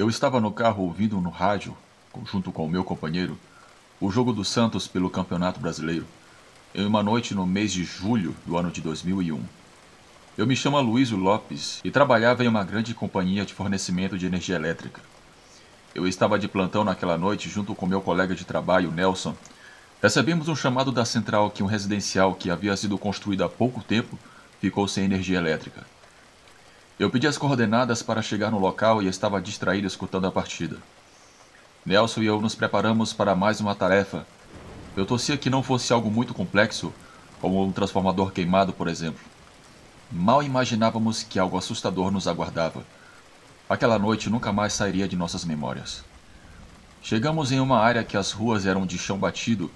Eu estava no carro ouvindo no rádio, junto com o meu companheiro, o jogo do Santos pelo Campeonato Brasileiro, em uma noite no mês de julho do ano de 2001. Eu me chamo Aloysio Lopes e trabalhava em uma grande companhia de fornecimento de energia elétrica. Eu estava de plantão naquela noite junto com meu colega de trabalho, Nelson. Recebemos um chamado da central que um residencial que havia sido construído há pouco tempo ficou sem energia elétrica. Eu pedi as coordenadas para chegar no local e estava distraído escutando a partida. Nelson e eu nos preparamos para mais uma tarefa. Eu torcia que não fosse algo muito complexo, como um transformador queimado, por exemplo. Mal imaginávamos que algo assustador nos aguardava. Aquela noite nunca mais sairia de nossas memórias. Chegamos em uma área que as ruas eram de chão batido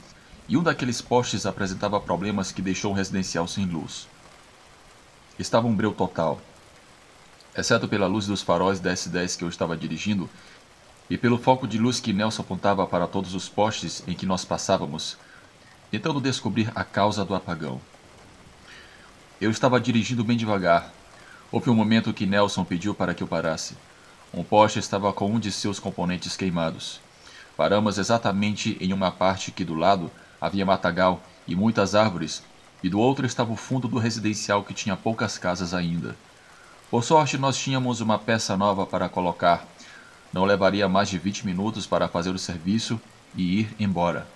e um daqueles postes apresentava problemas que deixou o residencial sem luz. Estava um breu total. Exceto pela luz dos faróis da S10 que eu estava dirigindo e pelo foco de luz que Nelson apontava para todos os postes em que nós passávamos, tentando descobrir a causa do apagão. Eu estava dirigindo bem devagar. Houve um momento que Nelson pediu para que eu parasse. Um poste estava com um de seus componentes queimados. Paramos exatamente em uma parte que do lado havia matagal e muitas árvores, e do outro estava o fundo do residencial que tinha poucas casas ainda. Por sorte, nós tínhamos uma peça nova para colocar. Não levaria mais de 20 minutos para fazer o serviço e ir embora.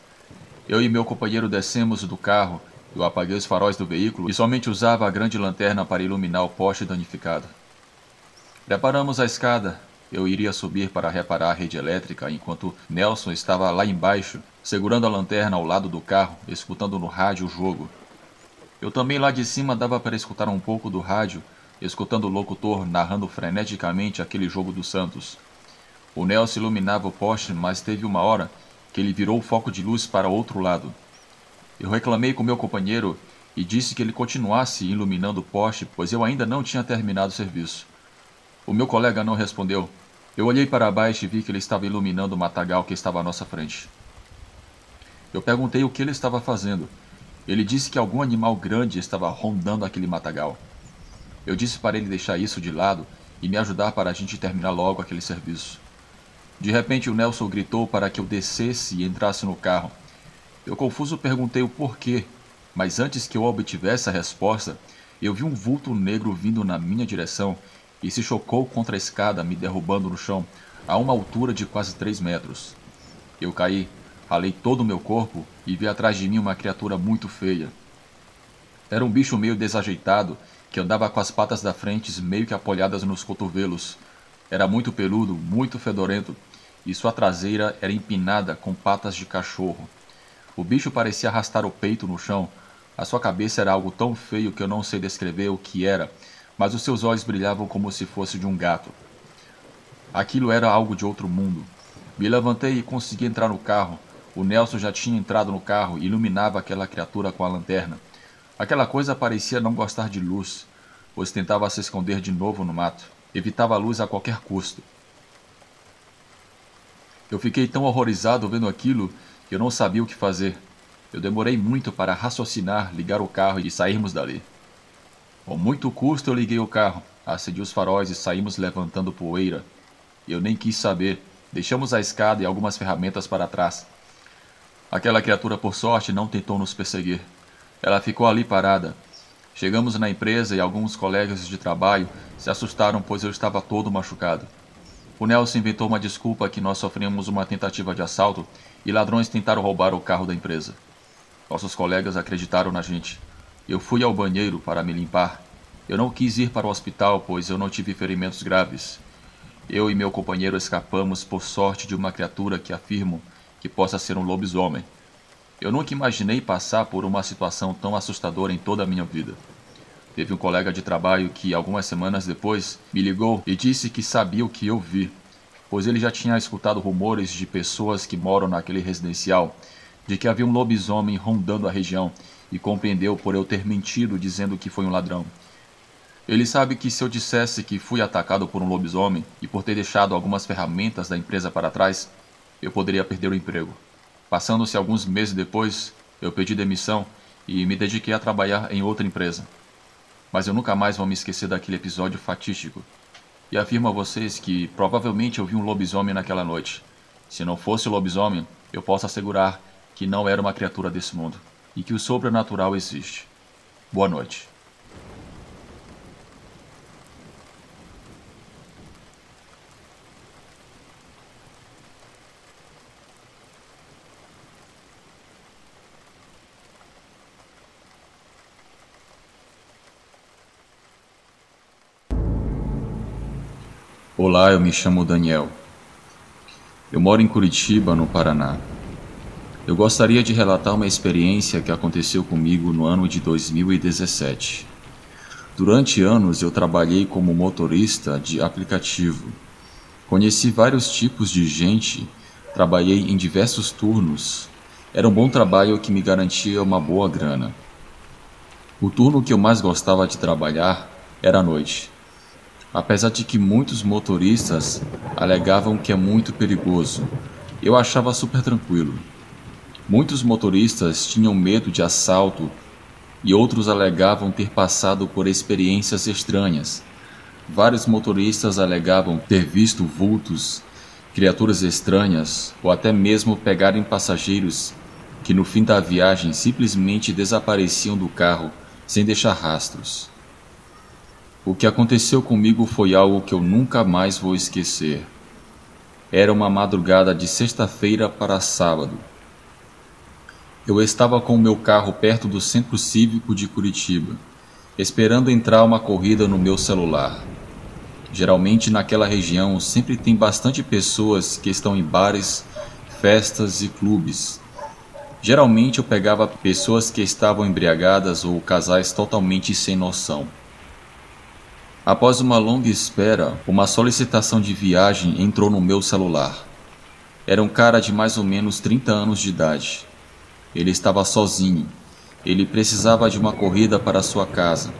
Eu e meu companheiro descemos do carro. Eu apaguei os faróis do veículo e somente usava a grande lanterna para iluminar o poste danificado. Preparamos a escada. Eu iria subir para reparar a rede elétrica enquanto Nelson estava lá embaixo, segurando a lanterna ao lado do carro, escutando no rádio o jogo. Eu também lá de cima dava para escutar um pouco do rádio, escutando o locutor narrando freneticamente aquele jogo do Santos. O Nelson iluminava o poste, mas teve uma hora que ele virou o foco de luz para outro lado. Eu reclamei com meu companheiro e disse que ele continuasse iluminando o poste, pois eu ainda não tinha terminado o serviço. O meu colega não respondeu. Eu olhei para baixo e vi que ele estava iluminando o matagal que estava à nossa frente. Eu perguntei o que ele estava fazendo. Ele disse que algum animal grande estava rondando aquele matagal. Eu disse para ele deixar isso de lado e me ajudar para a gente terminar logo aquele serviço. De repente o Nelson gritou para que eu descesse e entrasse no carro. Eu confuso perguntei o porquê, mas antes que eu obtivesse a resposta, eu vi um vulto negro vindo na minha direção e se chocou contra a escada, me derrubando no chão, a uma altura de quase 3 metros. Eu caí, ralei todo o meu corpo e vi atrás de mim uma criatura muito feia. Era um bicho meio desajeitado, que andava com as patas da frente meio que apoiadas nos cotovelos. Era muito peludo, muito fedorento, e sua traseira era empinada com patas de cachorro. O bicho parecia arrastar o peito no chão. A sua cabeça era algo tão feio que eu não sei descrever o que era, mas os seus olhos brilhavam como se fosse de um gato. Aquilo era algo de outro mundo. Me levantei e consegui entrar no carro. O Nelson já tinha entrado no carro e iluminava aquela criatura com a lanterna. Aquela coisa parecia não gostar de luz, pois tentava se esconder de novo no mato. Evitava a luz a qualquer custo. Eu fiquei tão horrorizado vendo aquilo que eu não sabia o que fazer. Eu demorei muito para raciocinar, ligar o carro e sairmos dali. Com muito custo eu liguei o carro, acendi os faróis e saímos levantando poeira. Eu nem quis saber. Deixamos a escada e algumas ferramentas para trás. Aquela criatura, por sorte, não tentou nos perseguir. Ela ficou ali parada. Chegamos na empresa e alguns colegas de trabalho se assustaram pois eu estava todo machucado. O Nelson inventou uma desculpa que nós sofremos uma tentativa de assalto e ladrões tentaram roubar o carro da empresa. Nossos colegas acreditaram na gente. Eu fui ao banheiro para me limpar. Eu não quis ir para o hospital pois eu não tive ferimentos graves. Eu e meu companheiro escapamos por sorte de uma criatura que afirmo que possa ser um lobisomem. Eu nunca imaginei passar por uma situação tão assustadora em toda a minha vida. Teve um colega de trabalho que, algumas semanas depois, me ligou e disse que sabia o que eu vi, pois ele já tinha escutado rumores de pessoas que moram naquele residencial, de que havia um lobisomem rondando a região e compreendeu por eu ter mentido dizendo que foi um ladrão. Ele sabe que se eu dissesse que fui atacado por um lobisomem e por ter deixado algumas ferramentas da empresa para trás, eu poderia perder o emprego. Passando-se alguns meses depois, eu pedi demissão e me dediquei a trabalhar em outra empresa. Mas eu nunca mais vou me esquecer daquele episódio fatídico. e afirmo a vocês que provavelmente eu vi um lobisomem naquela noite. Se não fosse o lobisomem, eu posso assegurar que não era uma criatura desse mundo e que o sobrenatural existe. Boa noite. Olá, eu me chamo Daniel. Eu moro em Curitiba, no Paraná. Eu gostaria de relatar uma experiência que aconteceu comigo no ano de 2017. Durante anos eu trabalhei como motorista de aplicativo. Conheci vários tipos de gente, trabalhei em diversos turnos. Era um bom trabalho que me garantia uma boa grana. O turno que eu mais gostava de trabalhar era à noite. Apesar de que muitos motoristas alegavam que é muito perigoso, eu achava super tranquilo. Muitos motoristas tinham medo de assalto e outros alegavam ter passado por experiências estranhas. Vários motoristas alegavam ter visto vultos, criaturas estranhas ou até mesmo pegarem passageiros que no fim da viagem simplesmente desapareciam do carro sem deixar rastros. O que aconteceu comigo foi algo que eu nunca mais vou esquecer. Era uma madrugada de sexta-feira para sábado. Eu estava com o meu carro perto do Centro Cívico de Curitiba, esperando entrar uma corrida no meu celular. Geralmente naquela região sempre tem bastante pessoas que estão em bares, festas e clubes. Geralmente eu pegava pessoas que estavam embriagadas ou casais totalmente sem noção. Após uma longa espera, uma solicitação de viagem entrou no meu celular. Era um cara de mais ou menos 30 anos de idade. Ele estava sozinho. Ele precisava de uma corrida para sua casa.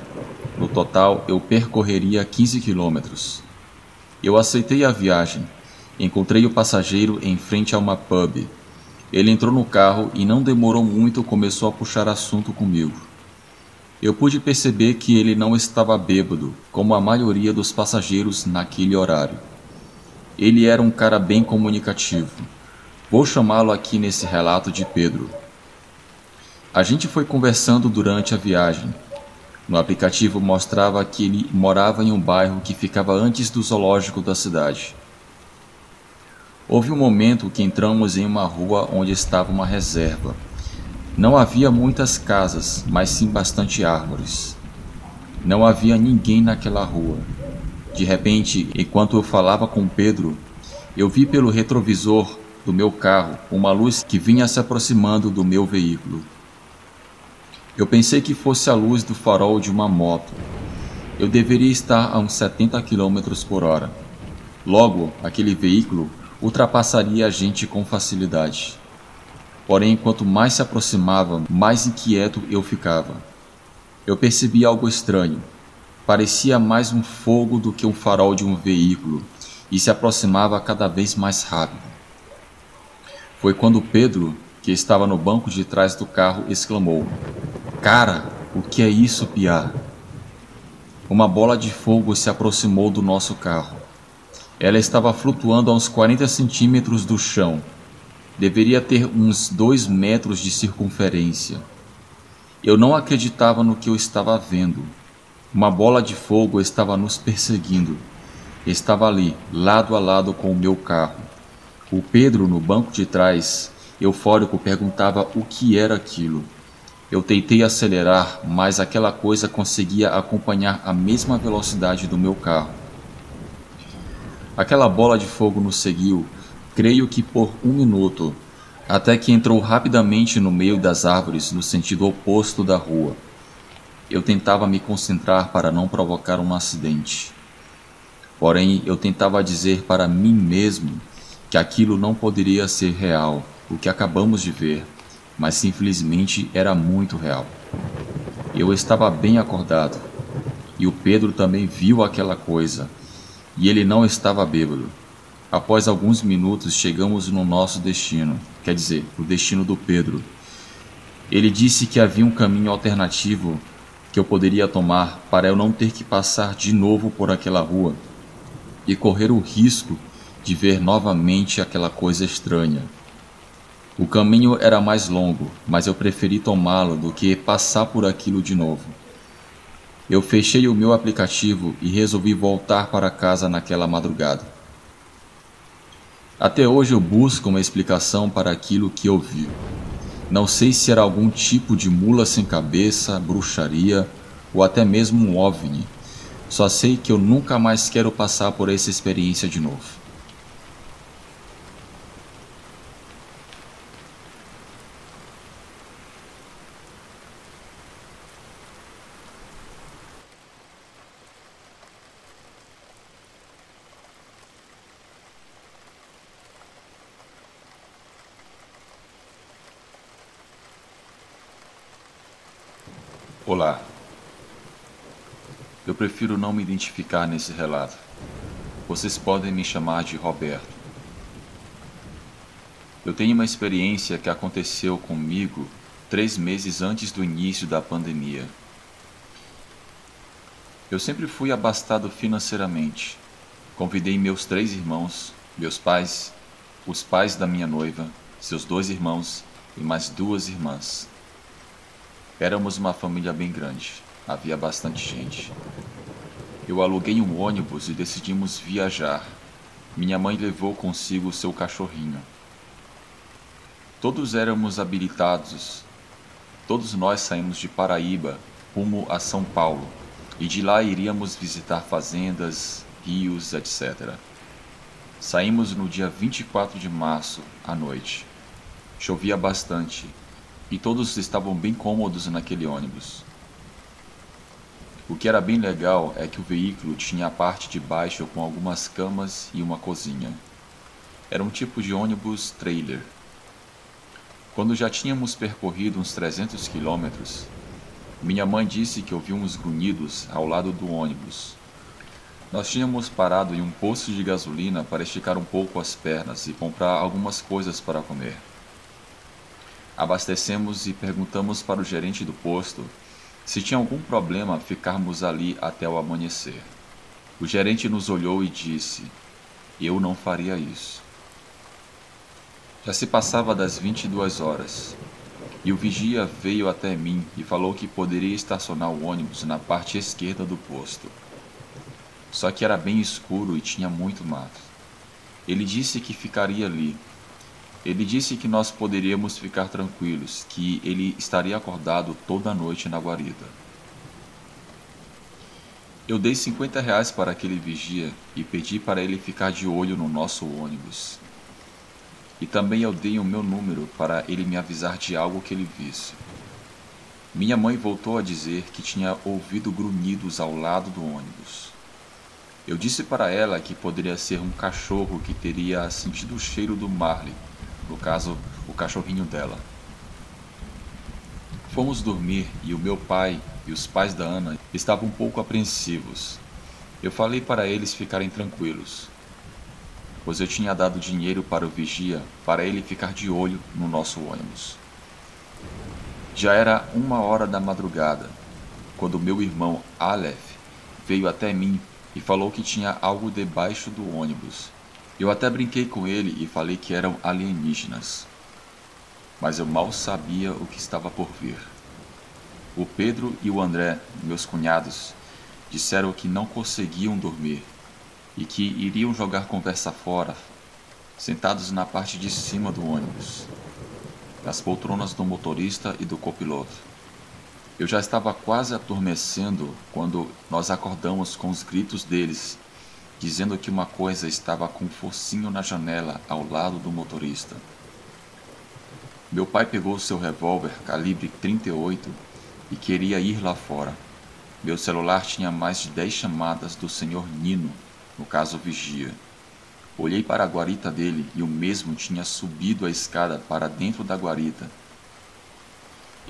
No total, eu percorreria 15 quilômetros. Eu aceitei a viagem. Encontrei o passageiro em frente a uma pub. Ele entrou no carro e não demorou muito começou a puxar assunto comigo. Eu pude perceber que ele não estava bêbado, como a maioria dos passageiros naquele horário. Ele era um cara bem comunicativo. Vou chamá-lo aqui nesse relato de Pedro. A gente foi conversando durante a viagem. No aplicativo mostrava que ele morava em um bairro que ficava antes do zoológico da cidade. Houve um momento que entramos em uma rua onde estava uma reserva. Não havia muitas casas, mas sim bastante árvores. Não havia ninguém naquela rua. De repente, enquanto eu falava com Pedro, eu vi pelo retrovisor do meu carro uma luz que vinha se aproximando do meu veículo. Eu pensei que fosse a luz do farol de uma moto. Eu deveria estar a uns 70 km por hora. Logo, aquele veículo ultrapassaria a gente com facilidade. Porém, quanto mais se aproximava, mais inquieto eu ficava. Eu percebi algo estranho. Parecia mais um fogo do que um farol de um veículo e se aproximava cada vez mais rápido. Foi quando Pedro, que estava no banco de trás do carro, exclamou: "Cara, o que é isso, piá?" Uma bola de fogo se aproximou do nosso carro. Ela estava flutuando a uns 40 centímetros do chão. Deveria ter uns 2 metros de circunferência. Eu não acreditava no que eu estava vendo. Uma bola de fogo estava nos perseguindo. Estava ali, lado a lado com o meu carro. O Pedro, no banco de trás, eufórico, perguntava o que era aquilo. Eu tentei acelerar, mas aquela coisa conseguia acompanhar a mesma velocidade do meu carro. Aquela bola de fogo nos seguiu, creio que por 1 minuto, até que entrou rapidamente no meio das árvores no sentido oposto da rua. Eu tentava me concentrar para não provocar um acidente. Porém, eu tentava dizer para mim mesmo que aquilo não poderia ser real, o que acabamos de ver, mas simplesmente era muito real. Eu estava bem acordado, e o Pedro também viu aquela coisa, e ele não estava bêbado. Após alguns minutos chegamos no nosso destino, quer dizer, o destino do Pedro. Ele disse que havia um caminho alternativo que eu poderia tomar para eu não ter que passar de novo por aquela rua. e correr o risco de ver novamente aquela coisa estranha. O caminho era mais longo, mas eu preferi tomá-lo do que passar por aquilo de novo. Eu fechei o meu aplicativo e resolvi voltar para casa naquela madrugada. Até hoje eu busco uma explicação para aquilo que eu vi. Não sei se era algum tipo de mula sem cabeça, bruxaria ou até mesmo um OVNI. Só sei que eu nunca mais quero passar por essa experiência de novo. Olá. Eu prefiro não me identificar nesse relato. Vocês podem me chamar de Roberto. Eu tenho uma experiência que aconteceu comigo 3 meses antes do início da pandemia. Eu sempre fui abastado financeiramente. Convidei meus 3 irmãos, meus pais, os pais da minha noiva, seus 2 irmãos e mais 2 irmãs. Éramos uma família bem grande. Havia bastante gente. Eu aluguei um ônibus e decidimos viajar. Minha mãe levou consigo seu cachorrinho. Todos éramos habilitados. Todos nós saímos de Paraíba rumo a São Paulo e de lá iríamos visitar fazendas, rios, etc. Saímos no dia 24 de março, à noite. Chovia bastante e todos estavam bem cômodos naquele ônibus. O que era bem legal é que o veículo tinha a parte de baixo com algumas camas e uma cozinha. Era um tipo de ônibus trailer. Quando já tínhamos percorrido uns 300 quilômetros, minha mãe disse que ouviu uns grunhidos ao lado do ônibus. Nós tínhamos parado em um posto de gasolina para esticar um pouco as pernas e comprar algumas coisas para comer. Abastecemos e perguntamos para o gerente do posto se tinha algum problema ficarmos ali até o amanhecer. O gerente nos olhou e disse: "Eu não faria isso." Já se passava das 22 horas, e o vigia veio até mim e falou que poderia estacionar o ônibus na parte esquerda do posto. Só que era bem escuro e tinha muito mato. Ele disse que ficaria ali. Ele disse que nós poderíamos ficar tranquilos, que ele estaria acordado toda a noite na guarida. Eu dei R$ 50 para aquele vigia e pedi para ele ficar de olho no nosso ônibus. E também eu dei o meu número para ele me avisar de algo que ele visse. Minha mãe voltou a dizer que tinha ouvido grunhidos ao lado do ônibus. Eu disse para ela que poderia ser um cachorro que teria sentido o cheiro do Marley, no caso, o cachorrinho dela. Fomos dormir e o meu pai e os pais da Ana estavam um pouco apreensivos. Eu falei para eles ficarem tranquilos, pois eu tinha dado dinheiro para o vigia para ele ficar de olho no nosso ônibus. Já era 1 hora da madrugada, quando meu irmão Aleph veio até mim e falou que tinha algo debaixo do ônibus. Eu até brinquei com ele e falei que eram alienígenas, mas eu mal sabia o que estava por vir. O Pedro e o André, meus cunhados, disseram que não conseguiam dormir e que iriam jogar conversa fora, sentados na parte de cima do ônibus, nas poltronas do motorista e do copiloto. Eu já estava quase adormecendo quando nós acordamos com os gritos deles, dizendo que uma coisa estava com um focinho na janela ao lado do motorista. Meu pai pegou seu revólver calibre 38 e queria ir lá fora. Meu celular tinha mais de 10 chamadas do senhor Nino, no caso vigia. Olhei para a guarita dele e o mesmo tinha subido a escada para dentro da guarita.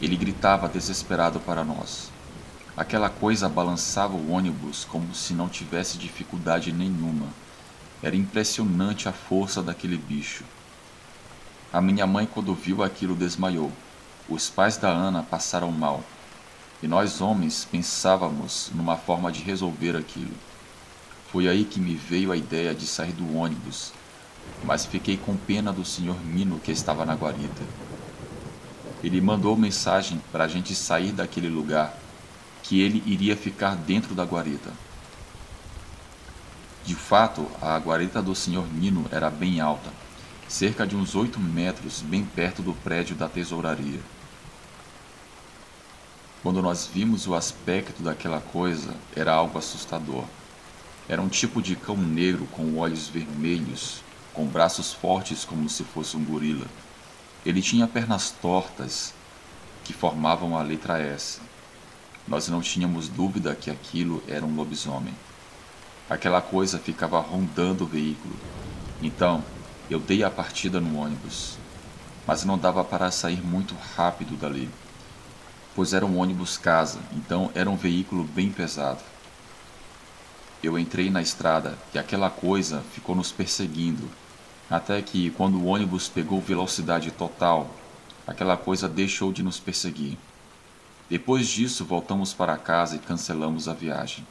Ele gritava desesperado para nós. Aquela coisa balançava o ônibus como se não tivesse dificuldade nenhuma. Era impressionante a força daquele bicho. A minha mãe, quando viu aquilo, desmaiou. Os pais da Ana passaram mal. E nós, homens, pensávamos numa forma de resolver aquilo. Foi aí que me veio a ideia de sair do ônibus, mas fiquei com pena do senhor Nino que estava na guarita. Ele mandou mensagem para a gente sair daquele lugar, que ele iria ficar dentro da guarita. De fato, a guarita do senhor Nino era bem alta, cerca de uns 8 metros, bem perto do prédio da tesouraria. Quando nós vimos o aspecto daquela coisa, era algo assustador. Era um tipo de cão negro com olhos vermelhos, com braços fortes como se fosse um gorila. Ele tinha pernas tortas, que formavam a letra S. Nós não tínhamos dúvida que aquilo era um lobisomem. Aquela coisa ficava rondando o veículo. Então, eu dei a partida no ônibus. Mas não dava para sair muito rápido dali, pois era um ônibus casa, então era um veículo bem pesado. Eu entrei na estrada e aquela coisa ficou nos perseguindo, até que, quando o ônibus pegou velocidade total, aquela coisa deixou de nos perseguir. Depois disso, voltamos para casa e cancelamos a viagem.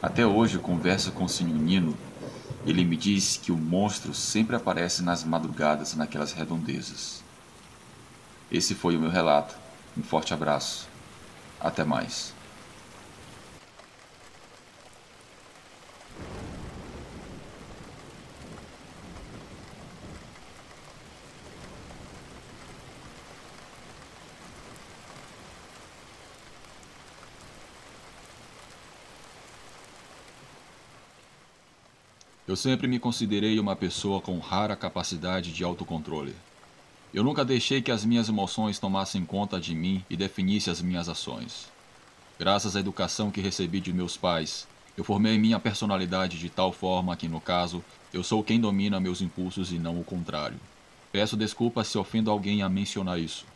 Até hoje, eu converso com o Sr. Nino. Ele me diz que o monstro sempre aparece nas madrugadas naquelas redondezas. Esse foi o meu relato. Um forte abraço. Até mais. Eu sempre me considerei uma pessoa com rara capacidade de autocontrole. Eu nunca deixei que as minhas emoções tomassem conta de mim e definissem as minhas ações. Graças à educação que recebi de meus pais, eu formei minha personalidade de tal forma que, no caso, eu sou quem domina meus impulsos e não o contrário. Peço desculpas se ofendo alguém a mencionar isso,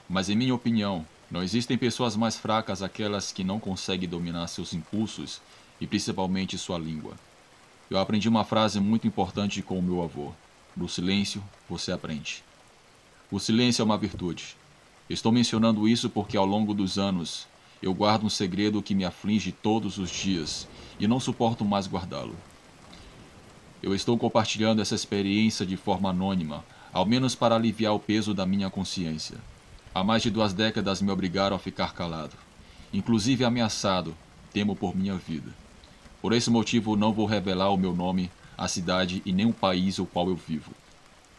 mas em minha opinião, não existem pessoas mais fracas aquelas que não conseguem dominar seus impulsos e principalmente sua língua. Eu aprendi uma frase muito importante com o meu avô: no silêncio, você aprende. O silêncio é uma virtude. Estou mencionando isso porque ao longo dos anos, eu guardo um segredo que me aflige todos os dias e não suporto mais guardá-lo. Eu estou compartilhando essa experiência de forma anônima, ao menos para aliviar o peso da minha consciência. Há mais de 2 décadas me obrigaram a ficar calado, inclusive ameaçado, temo por minha vida. Por esse motivo não vou revelar o meu nome, a cidade e nem o país o qual eu vivo.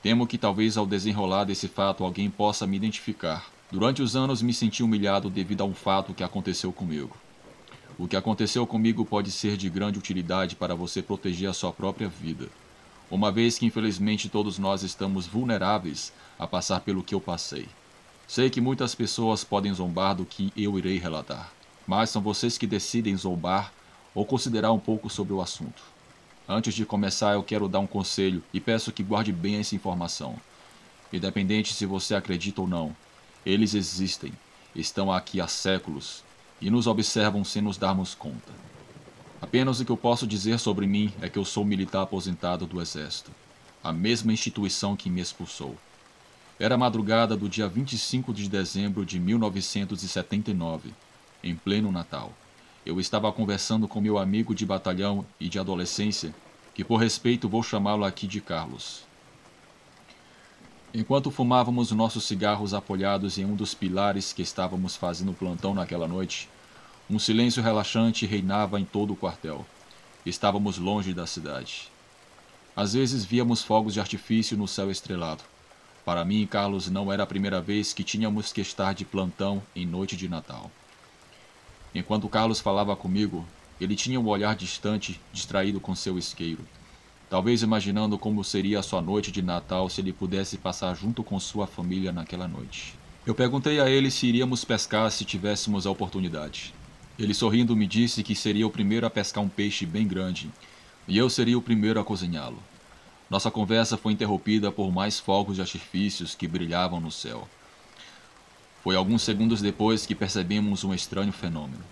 Temo que talvez ao desenrolar desse fato alguém possa me identificar. Durante os anos me senti humilhado devido a um fato que aconteceu comigo. O que aconteceu comigo pode ser de grande utilidade para você proteger a sua própria vida, uma vez que infelizmente todos nós estamos vulneráveis a passar pelo que eu passei. Sei que muitas pessoas podem zombar do que eu irei relatar, mas são vocês que decidem zombar ou considerar um pouco sobre o assunto. Antes de começar, eu quero dar um conselho e peço que guarde bem essa informação. Independente se você acredita ou não, eles existem, estão aqui há séculos e nos observam sem nos darmos conta. Apenas o que eu posso dizer sobre mim é que eu sou militar aposentado do Exército, a mesma instituição que me expulsou. Era a madrugada do dia 25 de dezembro de 1979, em pleno Natal. Eu estava conversando com meu amigo de batalhão e de adolescência, que por respeito vou chamá-lo aqui de Carlos. Enquanto fumávamos nossos cigarros apoiados em um dos pilares que estávamos fazendo plantão naquela noite, um silêncio relaxante reinava em todo o quartel. Estávamos longe da cidade. Às vezes víamos fogos de artifício no céu estrelado. Para mim e Carlos não era a primeira vez que tínhamos que estar de plantão em noite de Natal. Enquanto Carlos falava comigo, ele tinha um olhar distante, distraído com seu isqueiro, talvez imaginando como seria a sua noite de Natal se ele pudesse passar junto com sua família naquela noite. Eu perguntei a ele se iríamos pescar se tivéssemos a oportunidade. Ele sorrindo me disse que seria o primeiro a pescar um peixe bem grande, e eu seria o primeiro a cozinhá-lo. Nossa conversa foi interrompida por mais fogos de artifícios que brilhavam no céu. Foi alguns segundos depois que percebemos um estranho fenômeno.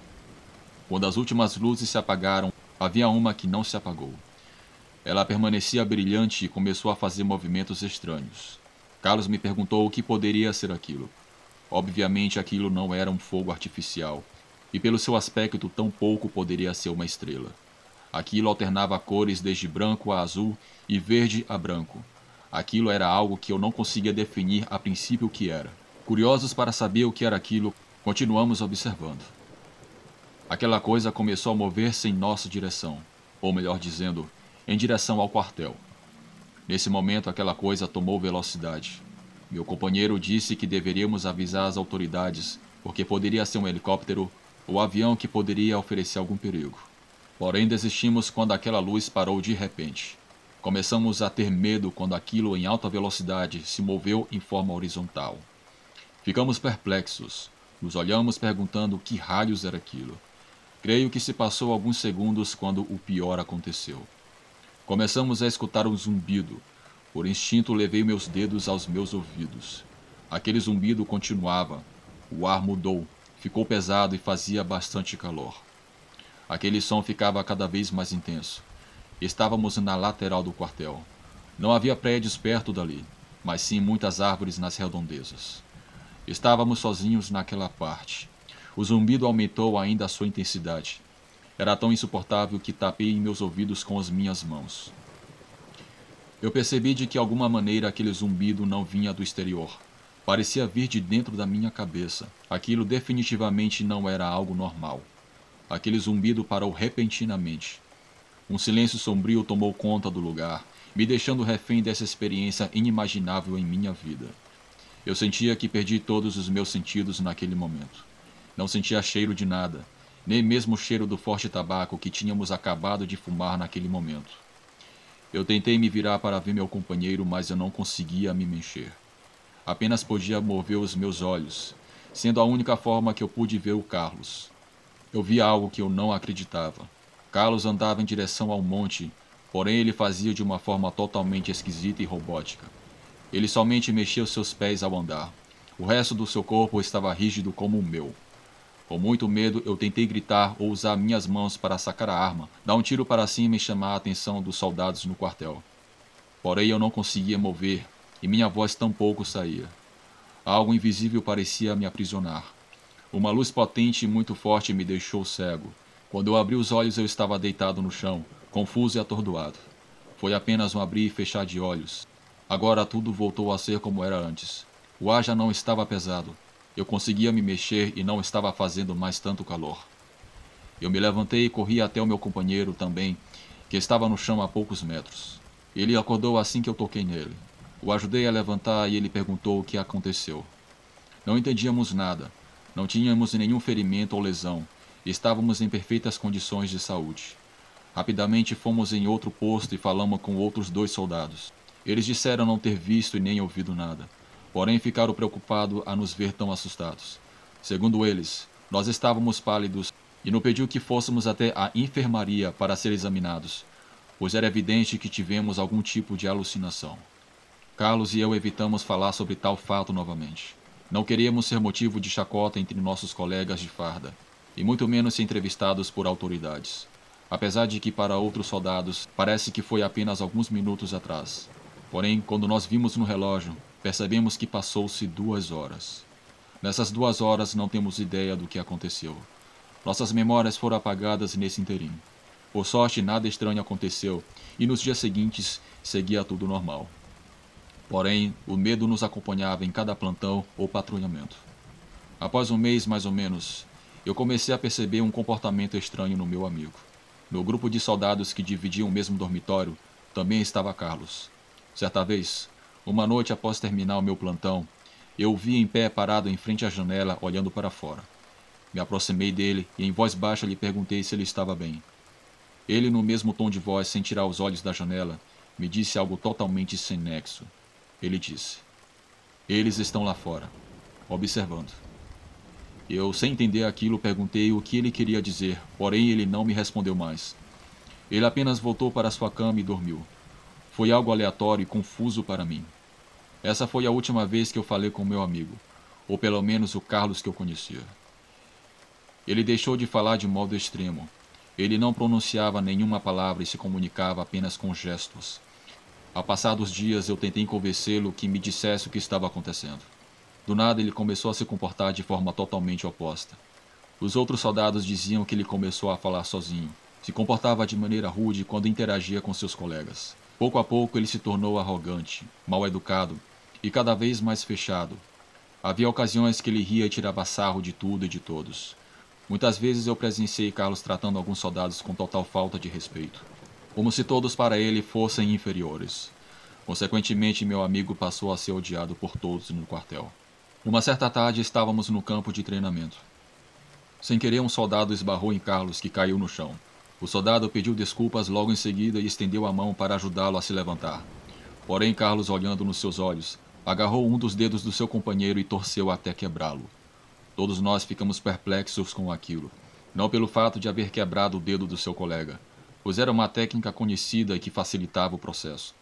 Quando as últimas luzes se apagaram, havia uma que não se apagou. Ela permanecia brilhante e começou a fazer movimentos estranhos. Carlos me perguntou o que poderia ser aquilo. Obviamente aquilo não era um fogo artificial, e pelo seu aspecto tampouco poderia ser uma estrela. Aquilo alternava cores desde branco a azul e verde a branco. Aquilo era algo que eu não conseguia definir a princípio o que era. Curiosos para saber o que era aquilo, continuamos observando. Aquela coisa começou a mover-se em nossa direção, ou melhor dizendo, em direção ao quartel. Nesse momento, aquela coisa tomou velocidade. Meu companheiro disse que deveríamos avisar as autoridades, porque poderia ser um helicóptero ou avião que poderia oferecer algum perigo. Porém, desistimos quando aquela luz parou de repente. Começamos a ter medo quando aquilo em alta velocidade se moveu em forma horizontal. Ficamos perplexos. Nos olhamos perguntando que raios era aquilo. Creio que se passou alguns segundos quando o pior aconteceu. Começamos a escutar um zumbido. Por instinto, levei meus dedos aos meus ouvidos. Aquele zumbido continuava. O ar mudou, ficou pesado e fazia bastante calor. Aquele som ficava cada vez mais intenso. Estávamos na lateral do quartel. Não havia prédios perto dali, mas sim muitas árvores nas redondezas. Estávamos sozinhos naquela parte. O zumbido aumentou ainda a sua intensidade. Era tão insuportável que tapei meus ouvidos com as minhas mãos. Eu percebi de que alguma maneira aquele zumbido não vinha do exterior. Parecia vir de dentro da minha cabeça. Aquilo definitivamente não era algo normal. Aquele zumbido parou repentinamente. Um silêncio sombrio tomou conta do lugar, me deixando refém dessa experiência inimaginável em minha vida. Eu sentia que perdi todos os meus sentidos naquele momento. Não sentia cheiro de nada, nem mesmo o cheiro do forte tabaco que tínhamos acabado de fumar naquele momento. Eu tentei me virar para ver meu companheiro, mas eu não conseguia me mexer. Apenas podia mover os meus olhos, sendo a única forma que eu pude ver o Carlos. Eu via algo que eu não acreditava. Carlos andava em direção ao monte, porém ele fazia de uma forma totalmente esquisita e robótica. Ele somente mexia os seus pés ao andar. O resto do seu corpo estava rígido como o meu. Com muito medo, eu tentei gritar ou usar minhas mãos para sacar a arma, dar um tiro para cima e chamar a atenção dos soldados no quartel. Porém, eu não conseguia mover, e minha voz tampouco saía. Algo invisível parecia me aprisionar. Uma luz potente e muito forte me deixou cego. Quando eu abri os olhos, eu estava deitado no chão, confuso e atordoado. Foi apenas um abrir e fechar de olhos. Agora tudo voltou a ser como era antes. O ar já não estava pesado. Eu conseguia me mexer e não estava fazendo mais tanto calor. Eu me levantei e corri até o meu companheiro também, que estava no chão a poucos metros. Ele acordou assim que eu toquei nele. O ajudei a levantar e ele perguntou o que aconteceu. Não entendíamos nada. Não tínhamos nenhum ferimento ou lesão. Estávamos em perfeitas condições de saúde. Rapidamente fomos em outro posto e falamos com outros 2 soldados. Eles disseram não ter visto e nem ouvido nada. Porém, ficaram preocupados a nos ver tão assustados. Segundo eles, nós estávamos pálidos e nos pediu que fôssemos até a enfermaria para ser examinados, pois era evidente que tivemos algum tipo de alucinação. Carlos e eu evitamos falar sobre tal fato novamente. Não queríamos ser motivo de chacota entre nossos colegas de farda, e muito menos ser entrevistados por autoridades. Apesar de que para outros soldados parece que foi apenas alguns minutos atrás. Porém, quando nós vimos no relógio, percebemos que passou-se 2 horas. Nessas 2 horas não temos ideia do que aconteceu. Nossas memórias foram apagadas nesse interim. Por sorte, nada estranho aconteceu e nos dias seguintes seguia tudo normal. Porém, o medo nos acompanhava em cada plantão ou patrulhamento. Após um mês mais ou menos, eu comecei a perceber um comportamento estranho no meu amigo. No grupo de soldados que dividiam o mesmo dormitório, também estava Carlos. Certa vez, uma noite após terminar o meu plantão, eu o vi em pé parado em frente à janela, olhando para fora. Me aproximei dele e em voz baixa lhe perguntei se ele estava bem. Ele, no mesmo tom de voz, sem tirar os olhos da janela, me disse algo totalmente sem nexo. Ele disse: "Eles estão lá fora, observando." Eu, sem entender aquilo, perguntei o que ele queria dizer, porém ele não me respondeu mais. Ele apenas voltou para sua cama e dormiu. Foi algo aleatório e confuso para mim. Essa foi a última vez que eu falei com meu amigo, ou pelo menos o Carlos que eu conhecia. Ele deixou de falar de modo extremo. Ele não pronunciava nenhuma palavra e se comunicava apenas com gestos. Ao passar dos dias, eu tentei convencê-lo que me dissesse o que estava acontecendo. Do nada, ele começou a se comportar de forma totalmente oposta. Os outros soldados diziam que ele começou a falar sozinho. Se comportava de maneira rude quando interagia com seus colegas. Pouco a pouco ele se tornou arrogante, mal-educado e cada vez mais fechado. Havia ocasiões que ele ria e tirava sarro de tudo e de todos. Muitas vezes eu presenciei Carlos tratando alguns soldados com total falta de respeito, como se todos para ele fossem inferiores. Consequentemente, meu amigo passou a ser odiado por todos no quartel. Uma certa tarde estávamos no campo de treinamento. Sem querer, um soldado esbarrou em Carlos, que caiu no chão. O soldado pediu desculpas logo em seguida e estendeu a mão para ajudá-lo a se levantar. Porém, Carlos, olhando nos seus olhos, agarrou um dos dedos do seu companheiro e torceu até quebrá-lo. Todos nós ficamos perplexos com aquilo, não pelo fato de haver quebrado o dedo do seu colega, pois era uma técnica conhecida e que facilitava o processo,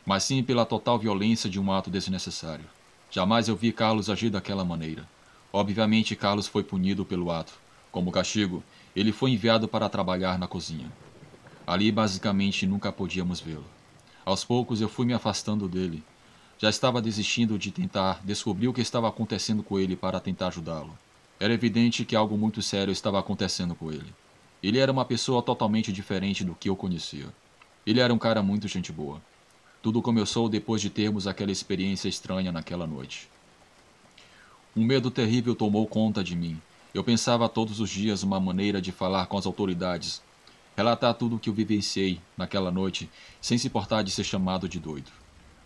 mas sim pela total violência de um ato desnecessário. Jamais eu vi Carlos agir daquela maneira. Obviamente, Carlos foi punido pelo ato. Como castigo, ele foi enviado para trabalhar na cozinha. Ali, basicamente, nunca podíamos vê-lo. Aos poucos, eu fui me afastando dele. Já estava desistindo de tentar descobrir o que estava acontecendo com ele para tentar ajudá-lo. Era evidente que algo muito sério estava acontecendo com ele. Ele era uma pessoa totalmente diferente do que eu conhecia. Ele era um cara muito gente boa. Tudo começou depois de termos aquela experiência estranha naquela noite. Um medo terrível tomou conta de mim. Eu pensava todos os dias uma maneira de falar com as autoridades, relatar tudo o que eu vivenciei naquela noite, sem se importar de ser chamado de doido.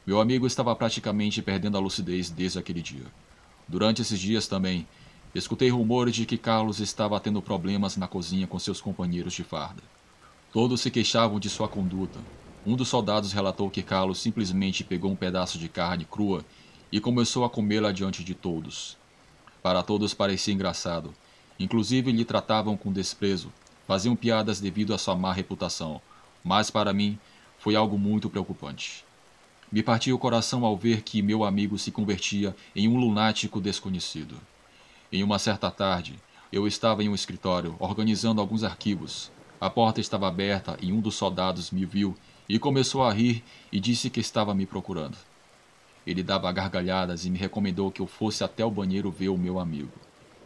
Meu amigo estava praticamente perdendo a lucidez desde aquele dia. Durante esses dias também, escutei rumores de que Carlos estava tendo problemas na cozinha com seus companheiros de farda. Todos se queixavam de sua conduta. Um dos soldados relatou que Carlos simplesmente pegou um pedaço de carne crua e começou a comê-la diante de todos. Para todos parecia engraçado. Inclusive lhe tratavam com desprezo, faziam piadas devido à sua má reputação, mas para mim foi algo muito preocupante. Me partiu o coração ao ver que meu amigo se convertia em um lunático desconhecido. Em uma certa tarde, eu estava em um escritório, organizando alguns arquivos. A porta estava aberta e um dos soldados me viu e começou a rir e disse que estava me procurando. Ele dava gargalhadas e me recomendou que eu fosse até o banheiro ver o meu amigo.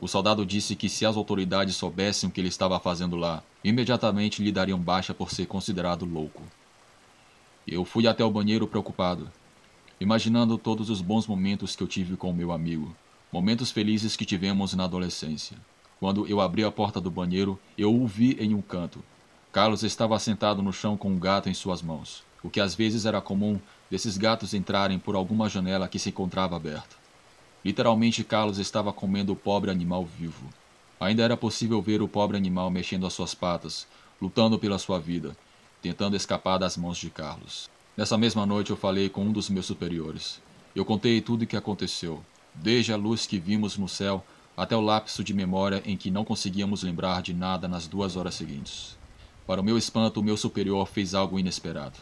O soldado disse que se as autoridades soubessem o que ele estava fazendo lá, imediatamente lhe dariam baixa por ser considerado louco. Eu fui até o banheiro preocupado, imaginando todos os bons momentos que eu tive com o meu amigo, momentos felizes que tivemos na adolescência. Quando eu abri a porta do banheiro, eu o vi em um canto. Carlos estava sentado no chão com um gato em suas mãos, o que às vezes era comum desses gatos entrarem por alguma janela que se encontrava aberta. Literalmente, Carlos estava comendo o pobre animal vivo. Ainda era possível ver o pobre animal mexendo as suas patas, lutando pela sua vida, tentando escapar das mãos de Carlos. Nessa mesma noite eu falei com um dos meus superiores. Eu contei tudo o que aconteceu, desde a luz que vimos no céu até o lapso de memória em que não conseguíamos lembrar de nada nas 2 horas seguintes. Para o meu espanto, o meu superior fez algo inesperado.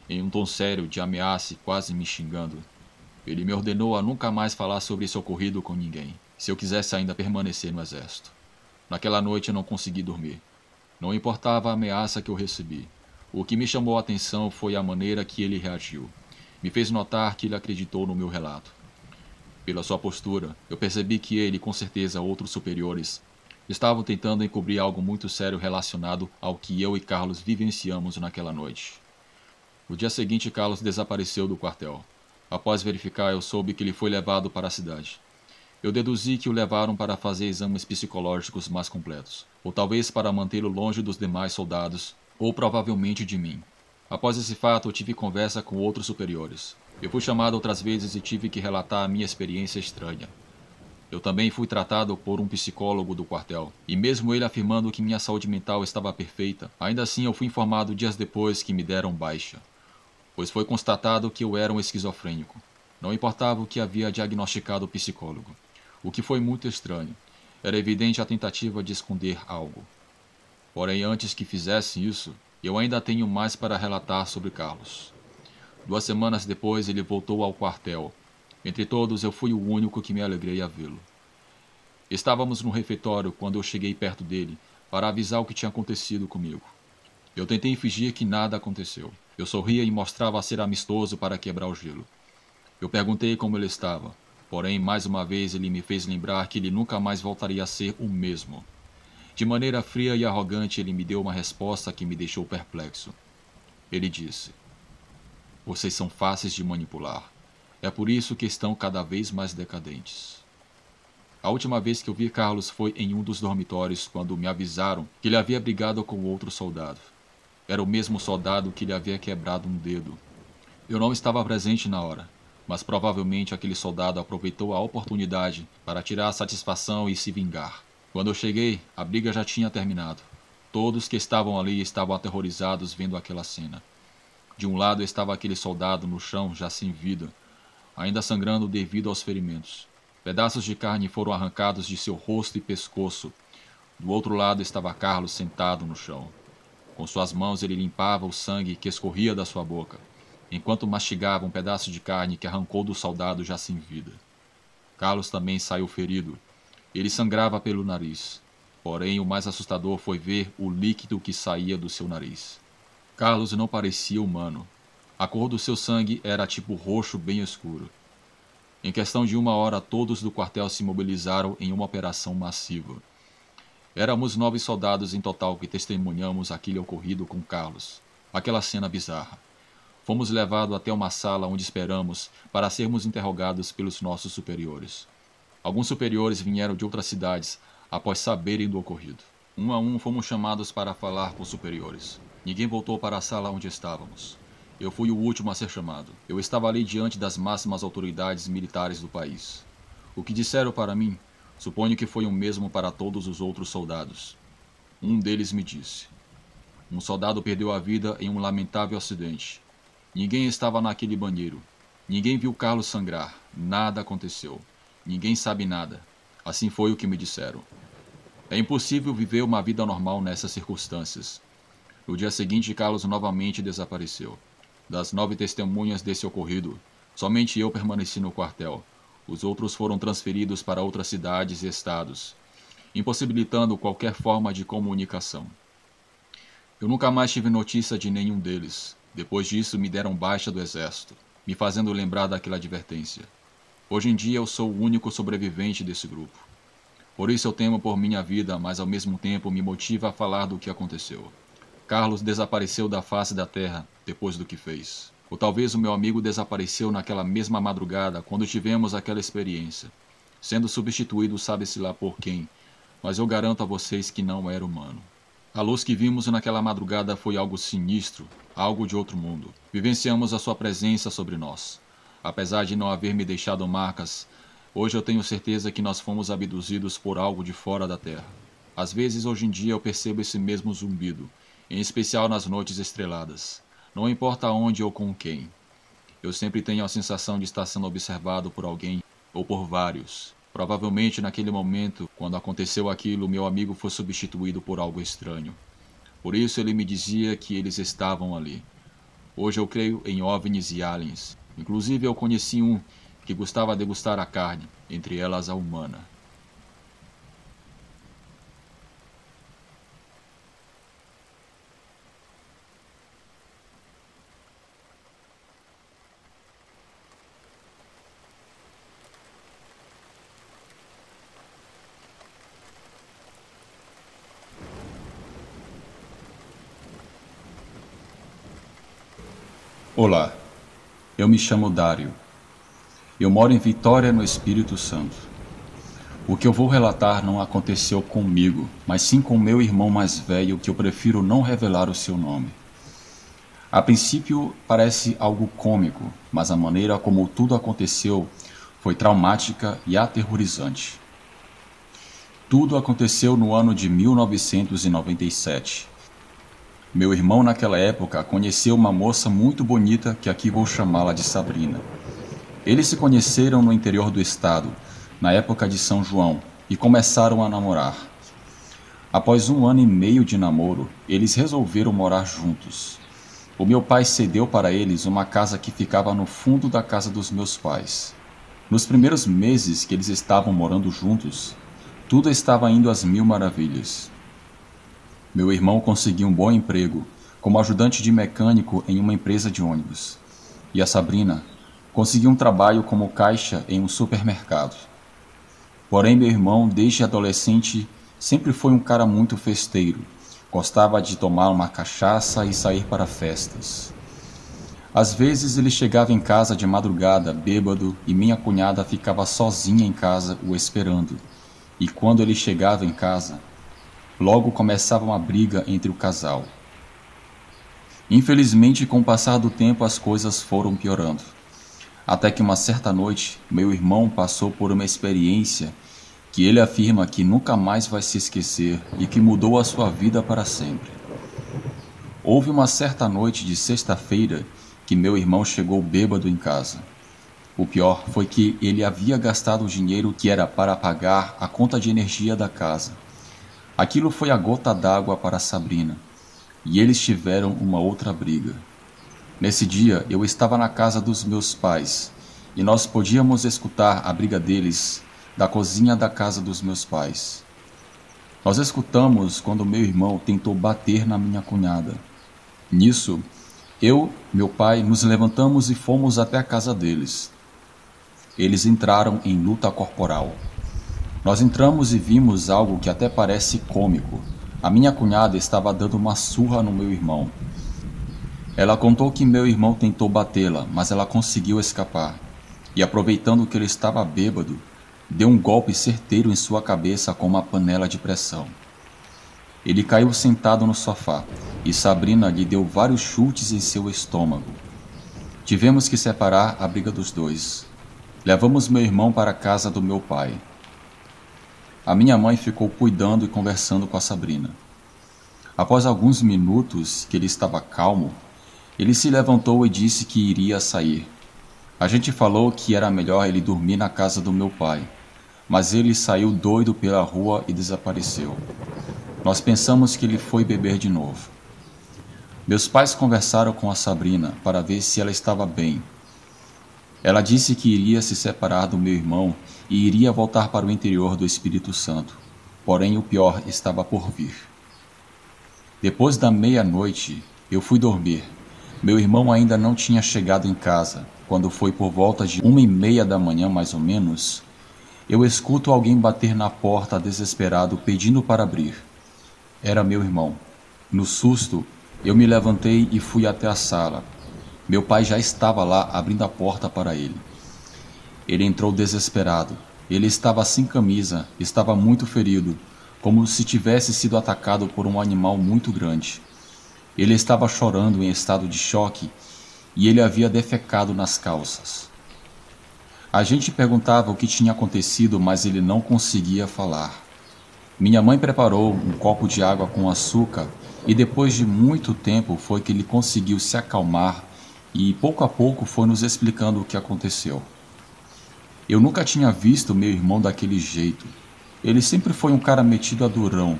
Em um tom sério, de ameaça e quase me xingando, ele me ordenou a nunca mais falar sobre esse ocorrido com ninguém, se eu quisesse ainda permanecer no exército. Naquela noite eu não consegui dormir. Não importava a ameaça que eu recebi. O que me chamou a atenção foi a maneira que ele reagiu. Me fez notar que ele acreditou no meu relato. Pela sua postura, eu percebi que ele, e com certeza outros superiores, estavam tentando encobrir algo muito sério relacionado ao que eu e Carlos vivenciamos naquela noite. No dia seguinte, Carlos desapareceu do quartel. Após verificar, eu soube que ele foi levado para a cidade. Eu deduzi que o levaram para fazer exames psicológicos mais completos, ou talvez para mantê-lo longe dos demais soldados, ou provavelmente de mim. Após esse fato, eu tive conversa com outros superiores. Eu fui chamado outras vezes e tive que relatar a minha experiência estranha. Eu também fui tratado por um psicólogo do quartel, e mesmo ele afirmando que minha saúde mental estava perfeita, ainda assim eu fui informado dias depois que me deram baixa, pois foi constatado que eu era um esquizofrênico. Não importava o que havia diagnosticado o psicólogo, o que foi muito estranho. Era evidente a tentativa de esconder algo. Porém, antes que fizesse isso, eu ainda tenho mais para relatar sobre Carlos. 2 semanas depois, ele voltou ao quartel. Entre todos, eu fui o único que me alegrei a vê-lo. Estávamos no refeitório quando eu cheguei perto dele para avisar o que tinha acontecido comigo. Eu tentei fingir que nada aconteceu. Eu sorria e mostrava ser amistoso para quebrar o gelo. Eu perguntei como ele estava, porém, mais uma vez ele me fez lembrar que ele nunca mais voltaria a ser o mesmo. De maneira fria e arrogante, ele me deu uma resposta que me deixou perplexo. Ele disse: "Vocês são fáceis de manipular. É por isso que estão cada vez mais decadentes." A última vez que eu vi Carlos foi em um dos dormitórios quando me avisaram que ele havia brigado com outro soldado. Era o mesmo soldado que lhe havia quebrado um dedo. Eu não estava presente na hora, mas provavelmente aquele soldado aproveitou a oportunidade para tirar a satisfação e se vingar. Quando eu cheguei, a briga já tinha terminado. Todos que estavam ali estavam aterrorizados vendo aquela cena. De um lado estava aquele soldado no chão, já sem vida, ainda sangrando devido aos ferimentos. Pedaços de carne foram arrancados de seu rosto e pescoço. Do outro lado estava Carlos sentado no chão. Com suas mãos ele limpava o sangue que escorria da sua boca, enquanto mastigava um pedaço de carne que arrancou do soldado já sem vida. Carlos também saiu ferido. Ele sangrava pelo nariz. Porém, o mais assustador foi ver o líquido que saía do seu nariz. Carlos não parecia humano. A cor do seu sangue era tipo roxo bem escuro. Em questão de 1 hora, todos do quartel se mobilizaram em uma operação massiva. Éramos 9 soldados em total que testemunhamos aquele ocorrido com Carlos. Aquela cena bizarra. Fomos levados até uma sala onde esperamos para sermos interrogados pelos nossos superiores. Alguns superiores vieram de outras cidades após saberem do ocorrido. Um a um fomos chamados para falar com os superiores. Ninguém voltou para a sala onde estávamos. Eu fui o último a ser chamado. Eu estava ali diante das máximas autoridades militares do país. O que disseram para mim, suponho que foi o mesmo para todos os outros soldados. Um deles me disse: "Um soldado perdeu a vida em um lamentável acidente. Ninguém estava naquele banheiro. Ninguém viu Carlos sangrar. Nada aconteceu. Ninguém sabe nada." Assim foi o que me disseram. É impossível viver uma vida normal nessas circunstâncias. No dia seguinte, Carlos novamente desapareceu. Das 9 testemunhas desse ocorrido, somente eu permaneci no quartel. Os outros foram transferidos para outras cidades e estados, impossibilitando qualquer forma de comunicação. Eu nunca mais tive notícia de nenhum deles. Depois disso, me deram baixa do exército, me fazendo lembrar daquela advertência. Hoje em dia, eu sou o único sobrevivente desse grupo. Por isso eu temo por minha vida, mas ao mesmo tempo me motiva a falar do que aconteceu. Carlos desapareceu da face da terra depois do que fez. Ou talvez o meu amigo desapareceu naquela mesma madrugada quando tivemos aquela experiência, sendo substituído sabe-se lá por quem, mas eu garanto a vocês que não era humano. A luz que vimos naquela madrugada foi algo sinistro, algo de outro mundo. Vivenciamos a sua presença sobre nós. Apesar de não haver me deixado marcas, hoje eu tenho certeza que nós fomos abduzidos por algo de fora da terra. Às vezes, hoje em dia, eu percebo esse mesmo zumbido, em especial nas noites estreladas. Não importa onde ou com quem. Eu sempre tenho a sensação de estar sendo observado por alguém ou por vários. Provavelmente naquele momento, quando aconteceu aquilo, meu amigo foi substituído por algo estranho. Por isso ele me dizia que eles estavam ali. Hoje eu creio em OVNIs e aliens. Inclusive eu conheci um que gostava de degustar a carne, entre elas a humana. Olá, eu me chamo Dário. Eu moro em Vitória, no Espírito Santo. O que eu vou relatar não aconteceu comigo, mas sim com meu irmão mais velho, que eu prefiro não revelar o seu nome. A princípio parece algo cômico, mas a maneira como tudo aconteceu foi traumática e aterrorizante. Tudo aconteceu no ano de 1997. Meu irmão naquela época conheceu uma moça muito bonita que aqui vou chamá-la de Sabrina. Eles se conheceram no interior do estado, na época de São João, e começaram a namorar. Após 1 ano e meio de namoro, eles resolveram morar juntos. O meu pai cedeu para eles uma casa que ficava no fundo da casa dos meus pais. Nos primeiros meses que eles estavam morando juntos, tudo estava indo às mil maravilhas. Meu irmão conseguiu um bom emprego como ajudante de mecânico em uma empresa de ônibus. E a Sabrina conseguiu um trabalho como caixa em um supermercado. Porém, meu irmão, desde adolescente, Sempre foi um cara muito festeiro. Gostava de tomar uma cachaça e sair para festas. Às vezes ele chegava em casa de madrugada, bêbado, e minha cunhada ficava sozinha em casa o esperando. E quando ele chegava em casa, logo começava uma briga entre o casal. Infelizmente, com o passar do tempo, as coisas foram piorando. Até que uma certa noite, meu irmão passou por uma experiência que ele afirma que nunca mais vai se esquecer e que mudou a sua vida para sempre. Houve uma certa noite de sexta-feira que meu irmão chegou bêbado em casa. O pior foi que ele havia gastado o dinheiro que era para pagar a conta de energia da casa. Aquilo foi a gota d'água para Sabrina, e eles tiveram uma outra briga. Nesse dia, eu estava na casa dos meus pais, e nós podíamos escutar a briga deles da cozinha da casa dos meus pais. Nós escutamos quando meu irmão tentou bater na minha cunhada. Nisso, eu, meu pai, nos levantamos e fomos até a casa deles. Eles entraram em luta corporal. Nós entramos e vimos algo que até parece cômico. A minha cunhada estava dando uma surra no meu irmão. Ela contou que meu irmão tentou batê-la, mas ela conseguiu escapar. E aproveitando que ele estava bêbado, deu um golpe certeiro em sua cabeça com uma panela de pressão. Ele caiu sentado no sofá e Sabrina lhe deu vários chutes em seu estômago. Tivemos que separar a briga dos dois. Levamos meu irmão para a casa do meu pai. A minha mãe ficou cuidando e conversando com a Sabrina. Após alguns minutos que ele estava calmo, ele se levantou e disse que iria sair. A gente falou que era melhor ele dormir na casa do meu pai, mas ele saiu doido pela rua e desapareceu. Nós pensamos que ele foi beber de novo. Meus pais conversaram com a Sabrina para ver se ela estava bem. Ela disse que iria se separar do meu irmão e iria voltar para o interior do Espírito Santo. Porém, o pior estava por vir. Depois da meia-noite, eu fui dormir. Meu irmão ainda não tinha chegado em casa. Quando foi por volta de 1h30 da manhã, mais ou menos, eu escuto alguém bater na porta desesperado, pedindo para abrir. Era meu irmão. No susto, eu me levantei e fui até a sala. Meu pai já estava lá, abrindo a porta para ele. Ele entrou desesperado. Ele estava sem camisa, estava muito ferido, como se tivesse sido atacado por um animal muito grande. Ele estava chorando em estado de choque e ele havia defecado nas calças. A gente perguntava o que tinha acontecido, mas ele não conseguia falar. Minha mãe preparou um copo de água com açúcar e depois de muito tempo foi que ele conseguiu se acalmar e pouco a pouco foi nos explicando o que aconteceu. Eu nunca tinha visto meu irmão daquele jeito. Ele sempre foi um cara metido a durão.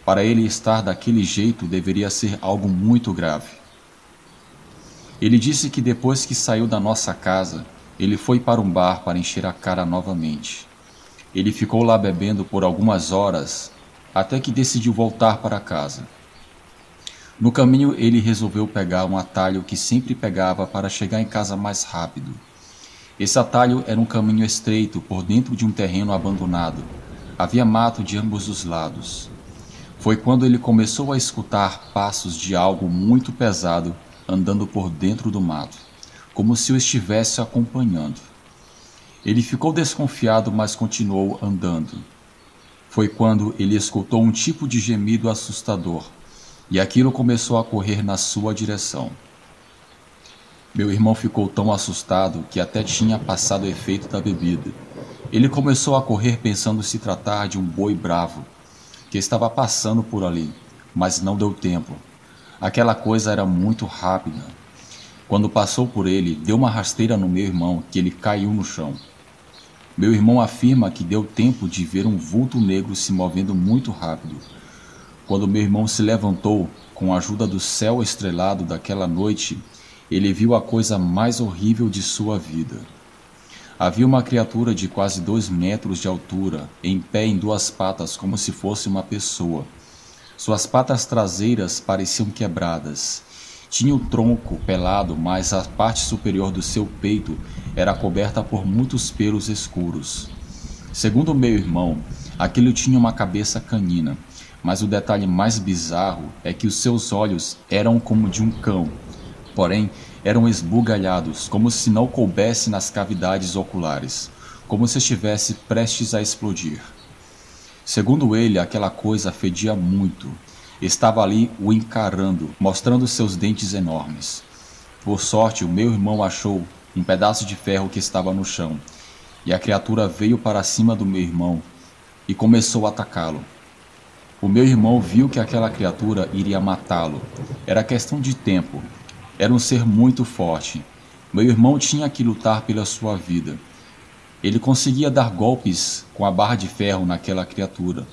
Para ele estar daquele jeito deveria ser algo muito grave. Ele disse que depois que saiu da nossa casa, ele foi para um bar para encher a cara novamente. Ele ficou lá bebendo por algumas horas, até que decidiu voltar para casa. No caminho, ele resolveu pegar um atalho que sempre pegava para chegar em casa mais rápido. Esse atalho era um caminho estreito por dentro de um terreno abandonado. Havia mato de ambos os lados. Foi quando ele começou a escutar passos de algo muito pesado andando por dentro do mato, como se o estivesse acompanhando. Ele ficou desconfiado, mas continuou andando. Foi quando ele escutou um tipo de gemido assustador, e aquilo começou a correr na sua direção. Meu irmão ficou tão assustado que até tinha passado o efeito da bebida. Ele começou a correr pensando se tratar de um boi bravo, que estava passando por ali, mas não deu tempo. Aquela coisa era muito rápida. Quando passou por ele, deu uma rasteira no meu irmão, que ele caiu no chão. Meu irmão afirma que deu tempo de ver um vulto negro se movendo muito rápido. Quando meu irmão se levantou, com a ajuda do céu estrelado daquela noite, ele viu a coisa mais horrível de sua vida. Havia uma criatura de quase 2 metros de altura, em pé em 2 patas como se fosse uma pessoa. Suas patas traseiras pareciam quebradas. Tinha o tronco pelado, mas a parte superior do seu peito era coberta por muitos pelos escuros. Segundo meu irmão, aquilo tinha uma cabeça canina, mas o detalhe mais bizarro é que os seus olhos eram como de um cão, porém eram esbugalhados, como se não coubesse nas cavidades oculares, como se estivesse prestes a explodir. Segundo ele, aquela coisa fedia muito. Estava ali o encarando, mostrando seus dentes enormes. Por sorte, o meu irmão achou um pedaço de ferro que estava no chão, e a criatura veio para cima do meu irmão e começou a atacá-lo. O meu irmão viu que aquela criatura iria matá-lo. Era questão de tempo. Era um ser muito forte. Meu irmão tinha que lutar pela sua vida. Ele conseguia dar golpes com a barra de ferro naquela criatura.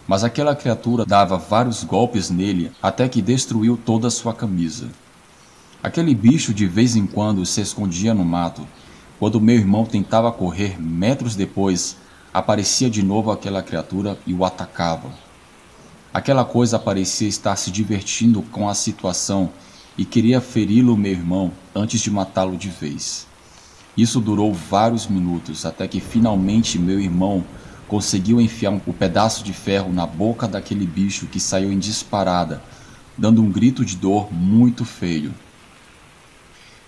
Mas aquela criatura dava vários golpes nele até que destruiu toda a sua camisa. Aquele bicho de vez em quando se escondia no mato. Quando meu irmão tentava correr, metros depois, aparecia de novo aquela criatura e o atacava. Aquela coisa parecia estar se divertindo com a situação e queria feri-lo, meu irmão, antes de matá-lo de vez. Isso durou vários minutos, até que finalmente meu irmão conseguiu enfiar o pedaço de ferro na boca daquele bicho que saiu em disparada, dando um grito de dor muito feio.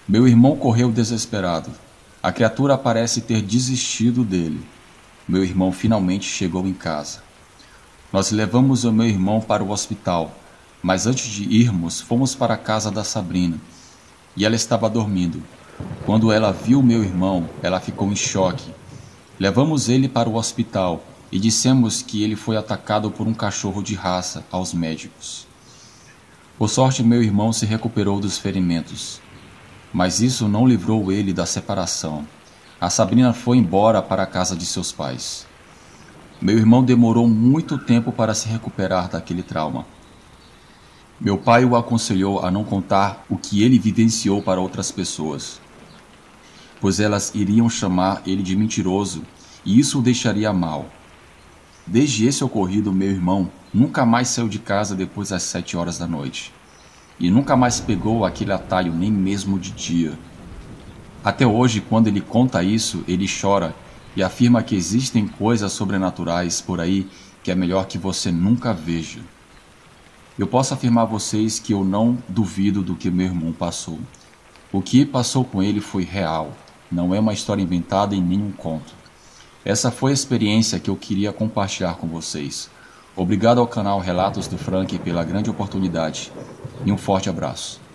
Meu irmão correu desesperado. A criatura parece ter desistido dele. Meu irmão finalmente chegou em casa. Nós levamos o meu irmão para o hospital, mas antes de irmos, fomos para a casa da Sabrina, e ela estava dormindo. Quando ela viu meu irmão, ela ficou em choque. Levamos ele para o hospital e dissemos que ele foi atacado por um cachorro de raça aos médicos. Por sorte, meu irmão se recuperou dos ferimentos, mas isso não livrou ele da separação. A Sabrina foi embora para a casa de seus pais. Meu irmão demorou muito tempo para se recuperar daquele trauma. Meu pai o aconselhou a não contar o que ele vivenciou para outras pessoas, pois elas iriam chamar ele de mentiroso e isso o deixaria mal. Desde esse ocorrido, meu irmão nunca mais saiu de casa depois das 7 horas da noite. E nunca mais pegou aquele atalho nem mesmo de dia. Até hoje, quando ele conta isso, ele chora e afirma que existem coisas sobrenaturais por aí que é melhor que você nunca veja. Eu posso afirmar a vocês que eu não duvido do que meu irmão passou. O que passou com ele foi real, não é uma história inventada em nenhum conto. Essa foi a experiência que eu queria compartilhar com vocês. Obrigado ao canal Relatos do Frank pela grande oportunidade e um forte abraço.